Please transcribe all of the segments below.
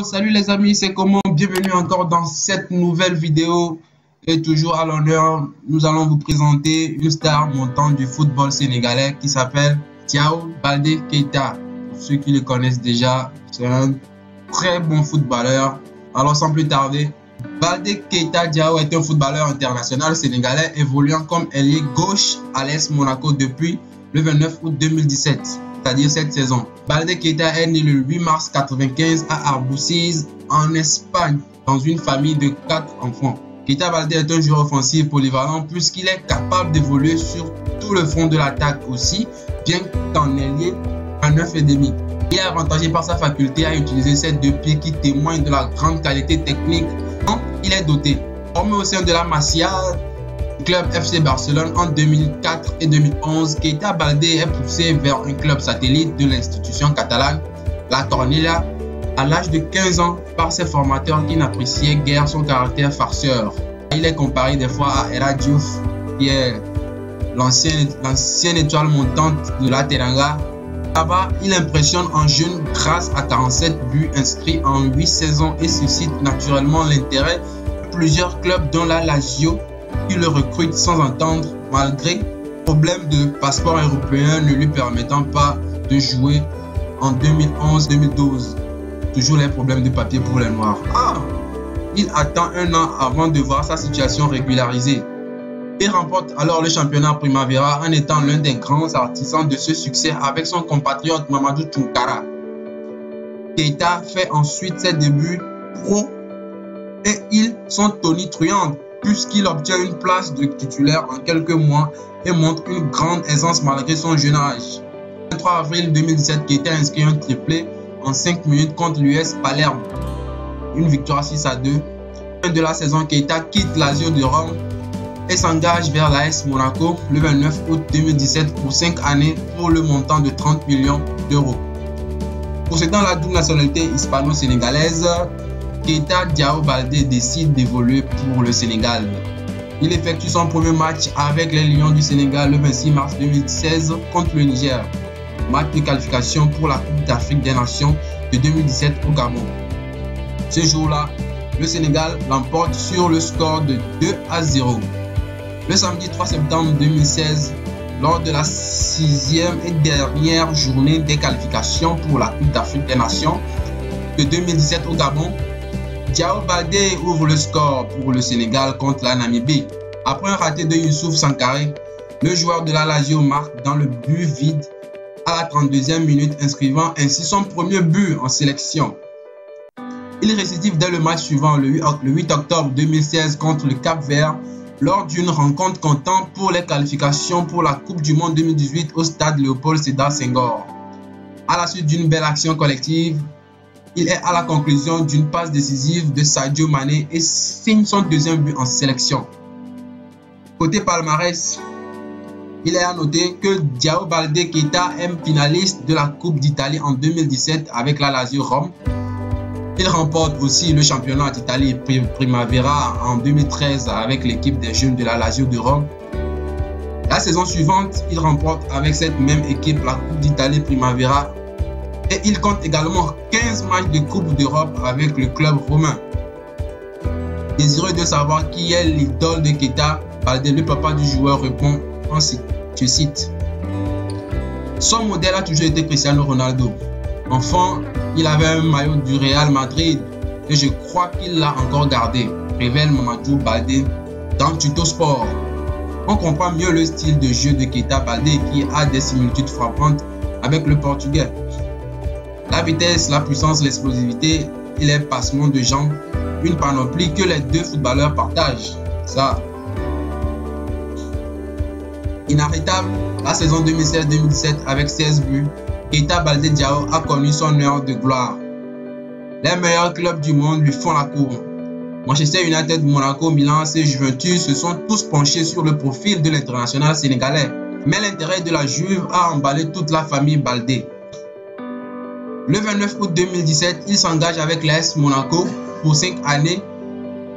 Salut les amis, c'est comment? Bienvenue encore dans cette nouvelle vidéo. Et toujours à l'honneur, nous allons vous présenter une star montante du football sénégalais qui s'appelle Diao Baldé Keita. Pour ceux qui le connaissent déjà, c'est un très bon footballeur. Alors sans plus tarder, Baldé Keita Diao est un footballeur international sénégalais évoluant comme ailier gauche à l'AS Monaco depuis le 29 août 2017. C'est-à-dire cette saison. Baldé Keita est né le 8 mars 1995 à Arbousiz, en Espagne, dans une famille de 4 enfants. Keita Baldé est un joueur offensif polyvalent puisqu'il est capable d'évoluer sur tout le front de l'attaque aussi, bien qu'en ailier à 9,5. Il est avantagé par sa faculté à utiliser ses deux pieds qui témoignent de la grande qualité technique dont il est doté. Formé au sein de la Masia, club FC Barcelone en 2004 et 2011, Keita Baldé est poussé vers un club satellite de l'institution catalane, la Cornellà, à l'âge de 15 ans par ses formateurs qui n'appréciaient guère son caractère farceur. Il est comparé des fois à Era Diouf, qui est l'ancienne étoile montante de la Teranga. Là-bas, il impressionne en jeune grâce à 47 buts inscrits en 8 saisons et suscite naturellement l'intérêt de plusieurs clubs dont la Lazio, qui le recrute sans entendre malgré problème de passeport européen ne lui permettant pas de jouer en 2011-2012. Toujours les problèmes de papier pour les Noirs. Il attend un an avant de voir sa situation régularisée. Il remporte alors le championnat Primavera en étant l'un des grands artisans de ce succès avec son compatriote Mamadou Tounkara. Keita fait ensuite ses débuts pro et ils sont tonitruants puisqu'il obtient une place de titulaire en quelques mois et montre une grande aisance malgré son jeune âge. Le 3 avril 2017, Keita inscrit un triplé en 5 minutes contre l'US Palerme. Une victoire 6-2. Fin de la saison, Keita quitte Lazio de Rome et s'engage vers l'AS Monaco le 29 août 2017 pour 5 années pour le montant de 30 millions d'euros. Possédant la double nationalité hispano-sénégalaise, Keita Diao Baldé décide d'évoluer pour le Sénégal. Il effectue son premier match avec les Lions du Sénégal le 26 mars 2016 contre le Niger. Match de qualification pour la Coupe d'Afrique des Nations de 2017 au Gabon. Ce jour-là, le Sénégal l'emporte sur le score de 2-0. Le samedi 3 septembre 2016, lors de la 6e et dernière journée des qualifications pour la Coupe d'Afrique des Nations de 2017 au Gabon, Diao Baldé ouvre le score pour le Sénégal contre la Namibie. Après un raté de Youssouf Sankaré, le joueur de la Lazio marque dans le but vide à la 32e minute, inscrivant ainsi son premier but en sélection. Il récidive dès le match suivant, le 8 octobre 2016 contre le Cap-Vert, lors d'une rencontre comptant pour les qualifications pour la Coupe du Monde 2018 au stade Léopold Sédar Senghor. À la suite d'une belle action collective, il est à la conclusion d'une passe décisive de Sadio Mané et signe son deuxième but en sélection. Côté palmarès, il est à noter que Diao Baldé Keita est finaliste de la Coupe d'Italie en 2017 avec la Lazio Rome. Il remporte aussi le championnat d'Italie Primavera en 2013 avec l'équipe des jeunes de la Lazio de Rome. La saison suivante, il remporte avec cette même équipe la Coupe d'Italie Primavera. Et il compte également 15 matchs de Coupe d'Europe avec le club romain. Désireux de savoir qui est l'idole de Keita, Baldé, le papa du joueur, répond ainsi, je cite: son modèle a toujours été Cristiano Ronaldo. Enfant, il avait un maillot du Real Madrid et je crois qu'il l'a encore gardé, révèle Mamadou Baldé dans Tuto Sport. On comprend mieux le style de jeu de Keita Baldé qui a des similitudes frappantes avec le portugais. La vitesse, la puissance, l'explosivité et les passements de jambes, une panoplie que les deux footballeurs partagent. Ça. Inarrêtable, la saison 2016-2017 avec 16 buts, Keita Baldé Diao a connu son heure de gloire. Les meilleurs clubs du monde lui font la cour. Manchester United, Monaco, Milan et Juventus se sont tous penchés sur le profil de l'international sénégalais. Mais l'intérêt de la Juve a emballé toute la famille Baldé. Le 29 août 2017, il s'engage avec l'AS Monaco pour 5 années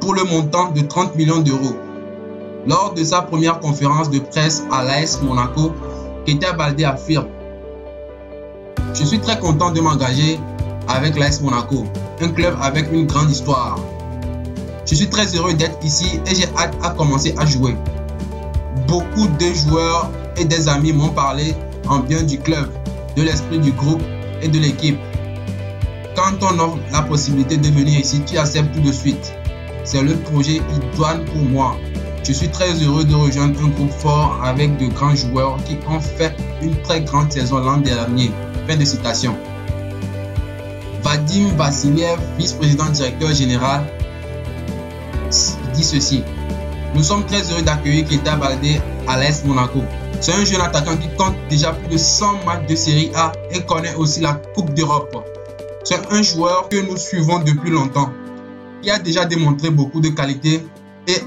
pour le montant de 30 millions d'euros. Lors de sa première conférence de presse à l'AS Monaco, Keita Baldé affirme: je suis très content de m'engager avec l'AS Monaco. un club avec une grande histoire. Je suis très heureux d'être ici et j'ai hâte à commencer à jouer. Beaucoup de joueurs et des amis m'ont parlé en bien du club, de l'esprit du groupe et de l'équipe. Quand on offre la possibilité de venir ici, tu acceptes tout de suite. C'est le projet idoine pour moi. Je suis très heureux de rejoindre un groupe fort avec de grands joueurs qui ont fait une très grande saison l'an dernier. Fin de citation. Vadim Vassiliev, vice-président directeur général, dit ceci. Nous sommes très heureux d'accueillir Keita Baldé à l'AS Monaco. C'est un jeune attaquant qui compte déjà plus de 100 matchs de Série A et connaît aussi la Coupe d'Europe. C'est un joueur que nous suivons depuis longtemps, qui a déjà démontré beaucoup de qualités et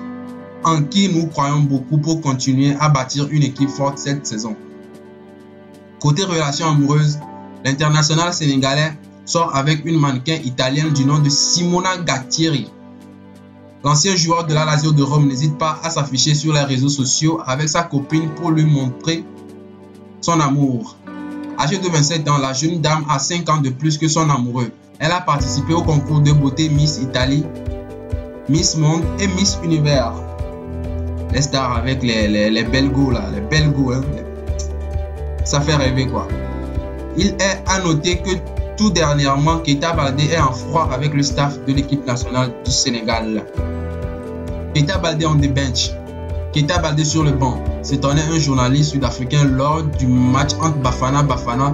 en qui nous croyons beaucoup pour continuer à bâtir une équipe forte cette saison. Côté relations amoureuses, l'international sénégalais sort avec une mannequin italienne du nom de Simona Gattieri. L'ancien joueur de la Lazio de Rome n'hésite pas à s'afficher sur les réseaux sociaux avec sa copine pour lui montrer son amour. Âgée de 27 ans, la jeune dame a 5 ans de plus que son amoureux. Elle a participé au concours de beauté Miss Italie, Miss Monde et Miss Univers. Les stars avec les belgos là, les belgos, hein. Ça fait rêver quoi. Il est à noter que tout dernièrement, Keita Baldé est en froid avec le staff de l'équipe nationale du Sénégal. Keita Baldé on the bench. Keita Baldé sur le banc. S'étonnait un journaliste sud-africain lors du match entre Bafana Bafana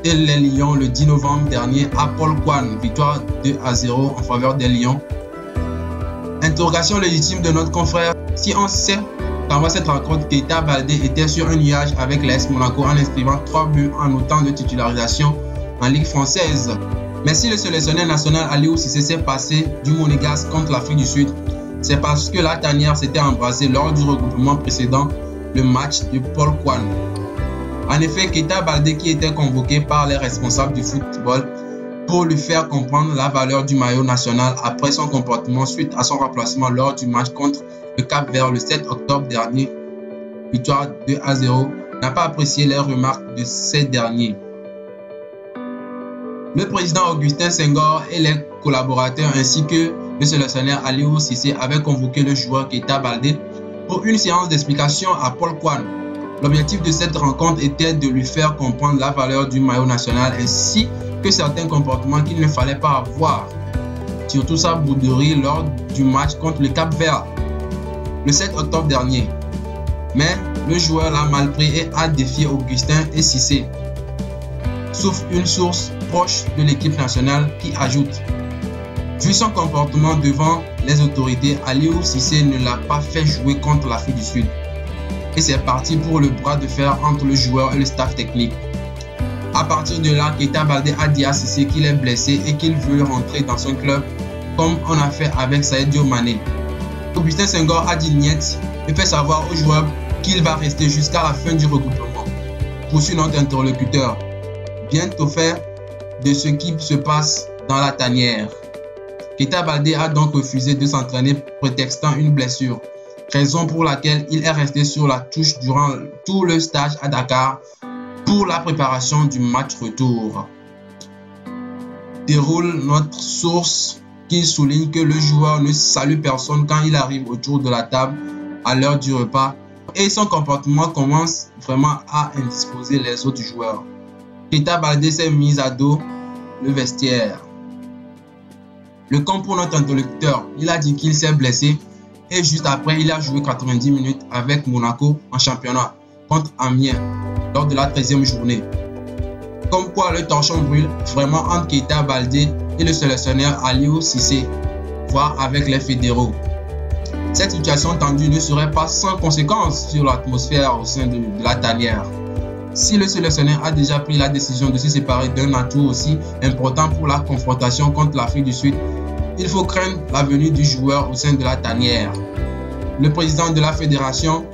et les Lions le 10 novembre dernier à Polokwane. Victoire 2-0 en faveur des Lions. Interrogation légitime de notre confrère. Si on sait qu'avant cette rencontre, Keita Baldé était sur un nuage avec l'AS Monaco en inscrivant 3 buts en autant de titularisation en Ligue française. Mais si le sélectionneur national Aliou Cissé s'est passé du Monégasque contre l'Afrique du Sud, c'est parce que la tanière s'était embrasée lors du regroupement précédent, le match de Polokwane. En effet, Keita Baldé, qui était convoqué par les responsables du football pour lui faire comprendre la valeur du maillot national après son comportement suite à son remplacement lors du match contre le Cap-Vert le 7 octobre dernier, victoire 2-0, n'a pas apprécié les remarques de ces derniers. Le président Augustin Senghor et les collaborateurs ainsi que le sélectionneur Aliou Cissé avaient convoqué le joueur Keita Baldé pour une séance d'explication à Polokwane. L'objectif de cette rencontre était de lui faire comprendre la valeur du maillot national ainsi que certains comportements qu'il ne fallait pas avoir, surtout sa bouderie lors du match contre le Cap-Vert le 7 octobre dernier. Mais le joueur l'a mal pris et a défié Augustin et Cissé. Sauf une source proche de l'équipe nationale qui ajoute: vu son comportement devant les autorités, Aliou Cissé ne l'a pas fait jouer contre l'Afrique du Sud. Et c'est parti pour le bras de fer entre le joueur et le staff technique. À partir de là, Keita Baldé a dit à Cissé qu'il est blessé et qu'il veut rentrer dans son club comme on a fait avec Sadio Mané. Augustin Senghor a dit niet et fait savoir au joueur qu'il va rester jusqu'à la fin du regroupement. Poursuit notre interlocuteur. Bien au fait de ce qui se passe dans la tanière. Keita Baldé a donc refusé de s'entraîner prétextant une blessure, raison pour laquelle il est resté sur la touche durant tout le stage à Dakar pour la préparation du match retour. Déroule notre source qui souligne que le joueur ne salue personne quand il arrive autour de la table à l'heure du repas et son comportement commence vraiment à indisposer les autres joueurs. Keita Baldé s'est mis à dos le vestiaire. Le camp pour notre interlocuteur, il a dit qu'il s'est blessé et juste après il a joué 90 minutes avec Monaco en championnat contre Amiens lors de la 13e journée. Comme quoi le torchon brûle vraiment entre Keita Baldé et le sélectionneur Aliou Cissé, voire avec les fédéraux. Cette situation tendue ne serait pas sans conséquence sur l'atmosphère au sein de la tanière. Si le sélectionneur a déjà pris la décision de se séparer d'un atout aussi important pour la confrontation contre l'Afrique du Sud, il faut craindre la venue du joueur au sein de la tanière. Le président de la fédération,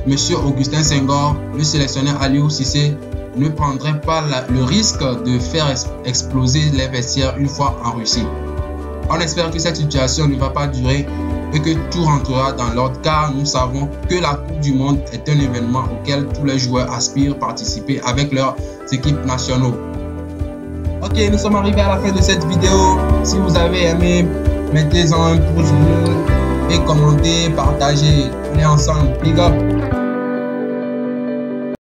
M. Augustin Senghor, le sélectionneur Aliou Cissé, ne prendrait pas le risque de faire exploser les vestiaires une fois en Russie. On espère que cette situation ne va pas durer et que tout rentrera dans l'ordre car nous savons que la Coupe du Monde est un événement auquel tous les joueurs aspirent à participer avec leurs équipes nationaux. Ok, nous sommes arrivés à la fin de cette vidéo. Si vous avez aimé, mettez-en un pouce bleu et commentez, partagez. On est ensemble. Big up.